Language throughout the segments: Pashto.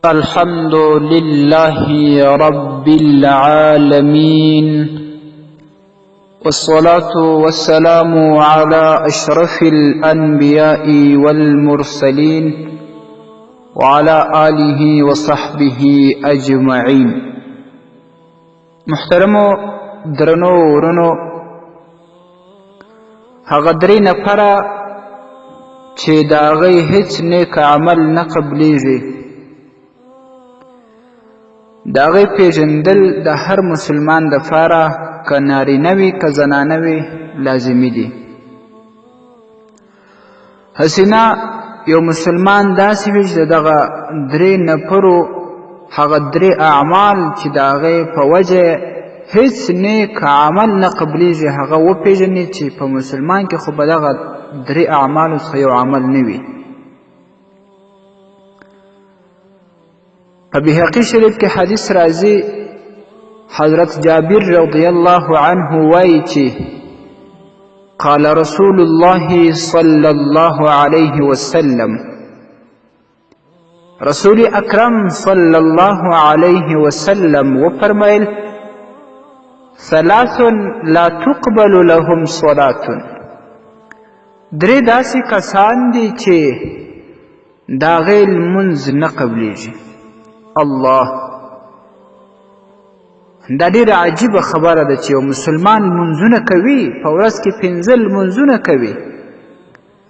الحمد لله رب العالمين، والصلاة والسلام على أشرف الأنبياء والمرسلين وعلى آله وصحبه أجمعين. محترمو درنو ورنو، هغه درې نفره چې د هغوی هیڅ نیک عمل نه قبلیږي، د هغوی پیژندل د هر مسلمان دپاره که نارینه وي که زنانه وي لازمي دي. هسې یو مسلمان داسې وي چې د دغه درې نفرو هغه درې اعمال چې د هغې په وجه هیڅ نیک عمل نه قبلیږي هغه وپیژني چې په مسلمان کې خو به دغه درې اعمالو څخه یو عمل نه وي. په بهقي شریف کې حدیث راځي، حضرت جابر رضی الله عنه وایي چې قال رسول الله صلی الله علیه وسلم، رسول اکرم صلی الله علیه وسلم وفرمایل ثلاث لا تقبل لهم صلاة، درې داسې کسان دي چې د هغې لمونځ نه قبلیږي. الله، دا ډېره عجیبه خبره ده چې یو مسلمان لمونځونه کوي، په ورځ کې 5 لمونځونه کوي،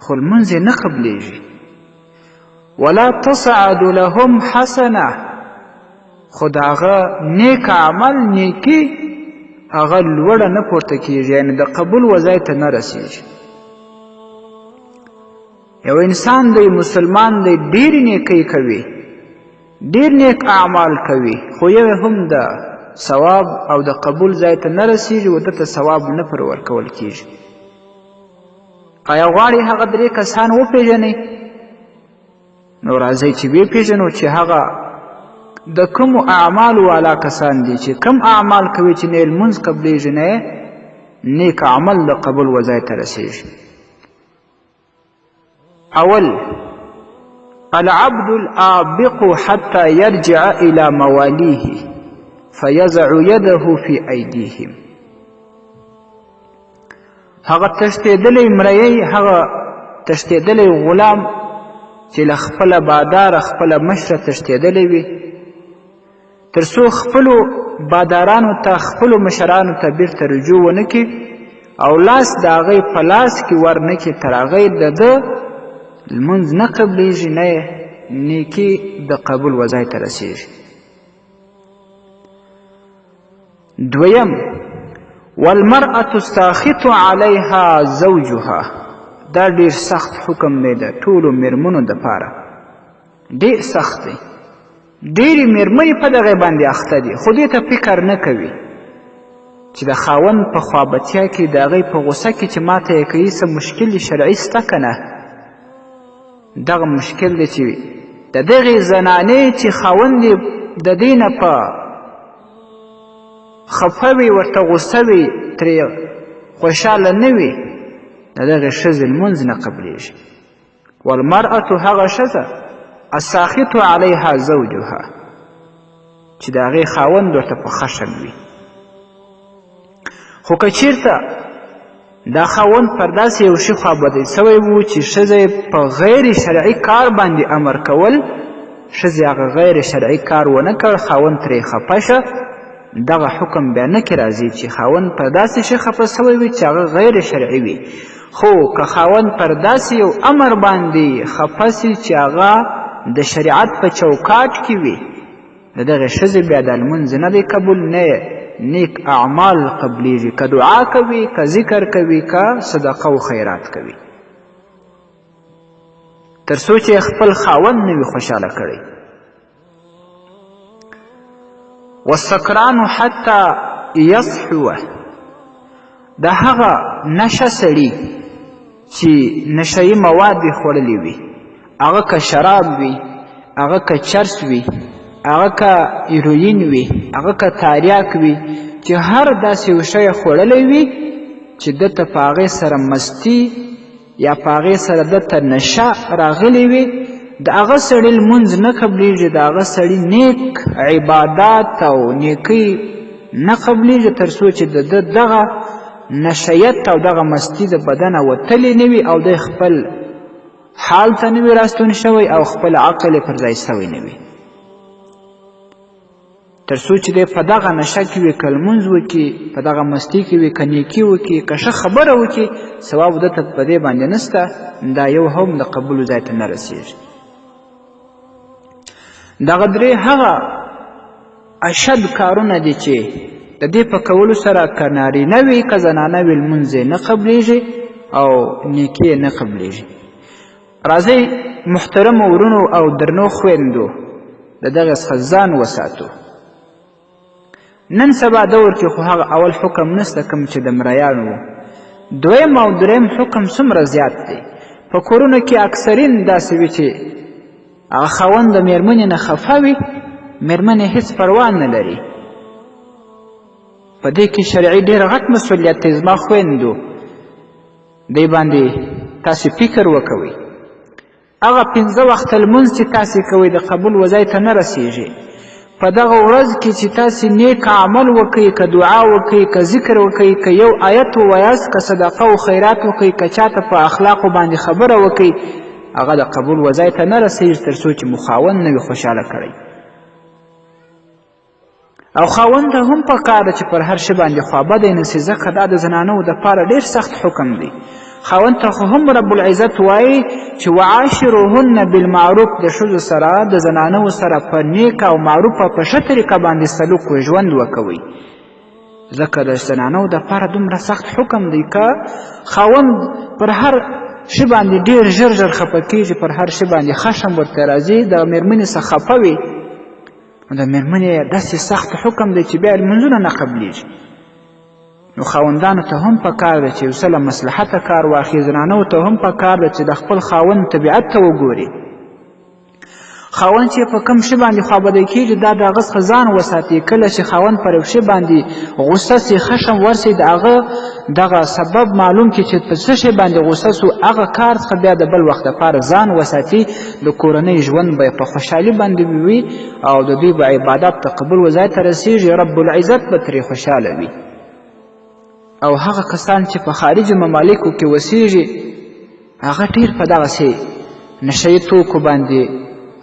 خو لمونځ یې نه قبلیږي. ولا تصعد لهم حسنه، خو د هغه نیک عمل نیکي هغه لوړه نه پورته کیږي، یعنې د قبول وځای ته نه رسیږي. یو انسان دی، مسلمان دی، ډېرې نیکۍ کوي، ډېر نیک اعمال کوي، خو یو هم د ثواب او د قبول ځای ته نه رسیږي، و ده ته ثواب نه پر ورکول کیږي. آیا غواړي هغه درې کسان وپیژنئ؟ نو راځئ چې وپیژنو چې هغه د کومو اعمالو والا کسان دي چې کوم اعمال کوي چې نه لمونځ قبلیږي نه نیک عمل د قبول وځای ته رسیږي. اول، العبد الآبق حتى يرجع إلى مواليه فيضع يده في أيديهم، هغه تښتېدلی مریی، هغه تښتېدلی غلام چې له خپله باداره خپله مشره تښتېدلی وي، تر څو خپلو بادارانو ته خپلو مشرانو ته بیرته رجوع ونه کړي او لاس د هغوی په لاس کې ورنه کړي، تر هغې د ده لمونځ نه قبلیږي نه نیکي د قبول وځای ته رسیږي. دویم، والمرأة ساخط علیها زوجها، دا ډېر سخت حکم دی د ټولو میرمنو دپاره، ډېر سخت دی. ډېرې میرمنې په دغې باندې اخته دي، خو دې ته فکر نه کوي چې د خاوند په خوابتیا کې د هغې په غوسه کې چې ماته یې کوي څه مشکل شرعي شته که نه. دغه مشکل دی چې د دغې زنانې چې خاوند یې د دې نه په خفه وي، ورته غوسه وي، ترې خوشحاله نه وي، د دغې ښځې لمونځ نه قبلیږي. والمرأة، هغه ښځه الساخط علیها زوجها چې د هغې خاوند ورته په خشن وي. خو که چېرته دا خاوند پر داسې یو شي خوابدی سوی و چې ښځه یې په غیر شرعي کار باندې امر کول، ښځې هغه غیر شرعي کار ونه کړ، خاوند ترې خفه شه، دغه حکم بیا نه کې راځي چې خاوند پر داسې شي خفه سوی وي چې هغه غیر شرعي وي. خو که خاوند پر داسې یو امر باندې خفه سي چې هغه د شریعت په چوکاټ کې وي، د دغې ښځې بیا د لمونځ نه دی قبول، نه نیک اعمال قبلیږي، که دعا کوي، که ذکر کوي، که صدقه و خیرات کوي، تر څو چې خپل خاوند نه وي خوشحاله کړی. والسکران حتی یصحوه، د هغه نشه سړي چې نشهیي مواد یې خوړلی وي، هغه که شراب وي، هغه که چرس وي، هغه که ایروین وي، هغه که تاریاک وي، چې هر داسې یو شی خوړلی وي چې دته په هغې سره مستي یا په هغې سره دته نشه راغلی وي، د هغه سړي لمونځ نه قبلیږي، د هغه سړي نیک عبادات او نیکۍ نه قبلیږي تر څو چې د ده دغه نشیت او دغه مستی د بدنه وتلې نه وي او دی خپل حال ته نه وي راستون شوی او خپل عقل یې پر ځای سوی نه وي. تر څو چې دی په دغه نشه کې وي، که لمونځ وکړي، په دغه مستۍ کې وي، که نیکي وکړي، که ښه خبره وکړي، ثواب ده ته په دې باندې نسته، دا یو هم د قبولو ځای ته نه رسېږي. دغه درې هغه اشد کارونه دي چې د دې په کولو سره که نارینه وي که زنانه وي لمونځ یې نه قبلیږي او نیکي یې نه قبلیږي. راځئ محترمو ورونو او درنو خویندو د دغه څخه ځان وساتو. نن سبا دور کې خو هغه اول حکم نسته کوم چې د مریانو و. دویم او دریم حکم څومره زیات دی. په کورونو کې اکثرین داسې وي چې هغه خاوند د مېرمنې نه خفه وي، مېرمنې هېڅ پروا نه لري. په دې کې شرعي ډېر غټ مسؤلیت دی. زما خویندو دې باندې تاسې فکر وکوئ. هغه 5 وخته لمونځ چې تاسې کوئ د قبول وځای ته نه رسېږي. په دغه ورځ کې چې تاسې نیک عمل وکئ، که دعا وکئ، که ذکر وکئ، که یو آیت ووایاست، که صدقه و خیرات وکئ، که چاته په اخلاقو باندې خبره وکئ، هغه د قبول وځای ته نه رسېږي تر څو چې مو خاوند نه وي خوشحاله کړی. او خاوند ته هم پکار ده چې پر هر شي باندې خوابدی نسي، ځکه دا د زنانو دپاره ډېر سخت حکم دی. خاوند ته خو هم رب العزت وایي چې وعاشروهن بالمعروف، د ښځو سره د زنانو سره په نیک او معروفه په ښه طریقه باندې سلوک و ژوند وکوئ، ځکه د زنانو دپاره دومره سخت حکم دی. که خاوند پر هر شي باندې ډېر ژر ژر خفه کېږي، پر هر شي باندې خشم ورته راځي، د مېرمنې څخه خفه وي، نو د مېرمنې داسې سخت حکم دی چې بیا لمونځونه نه قبلیږي. نو خاوندانو ته هم پکار ده چې یو څه له مصلحته کار واخلي. زنانو ته هم پکار ده چې د خپل خاوند طبیعت ته وګوري. خاوند چې په کوم شي باندې خوابدی کېږي دا د هغه څخه ځان وساتي. کله چې خاوند پر یو شي باندې غصه سي، خشم ورسي، د هغه دغه سبب معلوم کړي چې په څه شي باندې غصه سو، هغه کار څخه بیا د بل وخت دپاره ځان وساتي. د کورنۍ ژوند به په خوشحالي باندې وي او د دوی به عبادت ته قبول وځای ته رسېږي، رب العزت به ترې خوشحاله وي. او هغه کسان چې په خارجي ممالکو کې اوسېږي هغه ډېر په دغسې نشهیي توکو باندې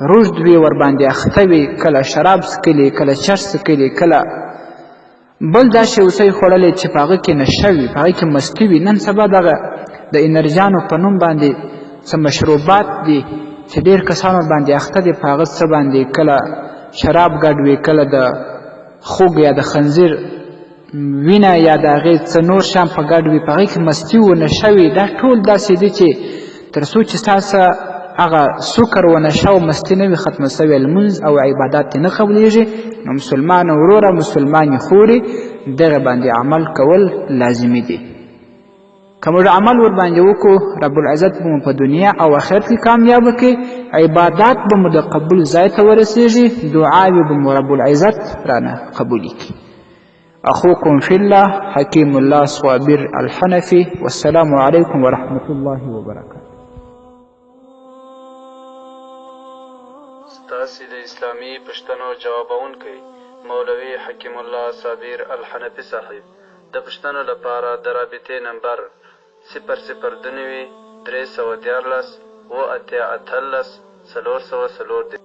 روږد وي، ورباندې اخته وي، کله شراب څکلي، کله چرس څکلي، کله بل دا شیوسۍ خوړلی چې په هغه کې نشه وي، په هغه کې مستي وي. نن سبا دغه د انرجانو په نوم باندې څه مشروبات دي چې ډېر کسان ورباندې اخته دي، په هغه څه باندې کله شراب ګډ وي، کله د خوږ یا د خنزیر وینه یا د هغې څه نور شیان په ګډ وي، په هغې کې مستي و نشه وي. دا ټول داسې دي چې تر څو چې ستاسو هغه سکر و نشه او مستي نه وي ختمه سوې، لمونځ او عبادات یې نه قبلیږي. نو مسلمان وروره، مسلمانې خورې، دغه باندې عمل کول لازمي دي. که موږ عمل ورباندې وکړو رب العزت به مو په دنیا او آخرت کې کامیابه کړي، عبادات به مو د قبول ځای ته ورسېږي، دعاوې به مو رب العزت رانه قبولې کړي. أخوكم في الله حكيم الله صابر الحنفي، والسلام عليكم ورحمة الله وبركاته. ستاسې د اسلامي پوښتنو ځوابونکی مولوي حکیم الله صابر الحنفي صاحب د پوښتنو لپاره د رابطې نمبر 009 314 88 404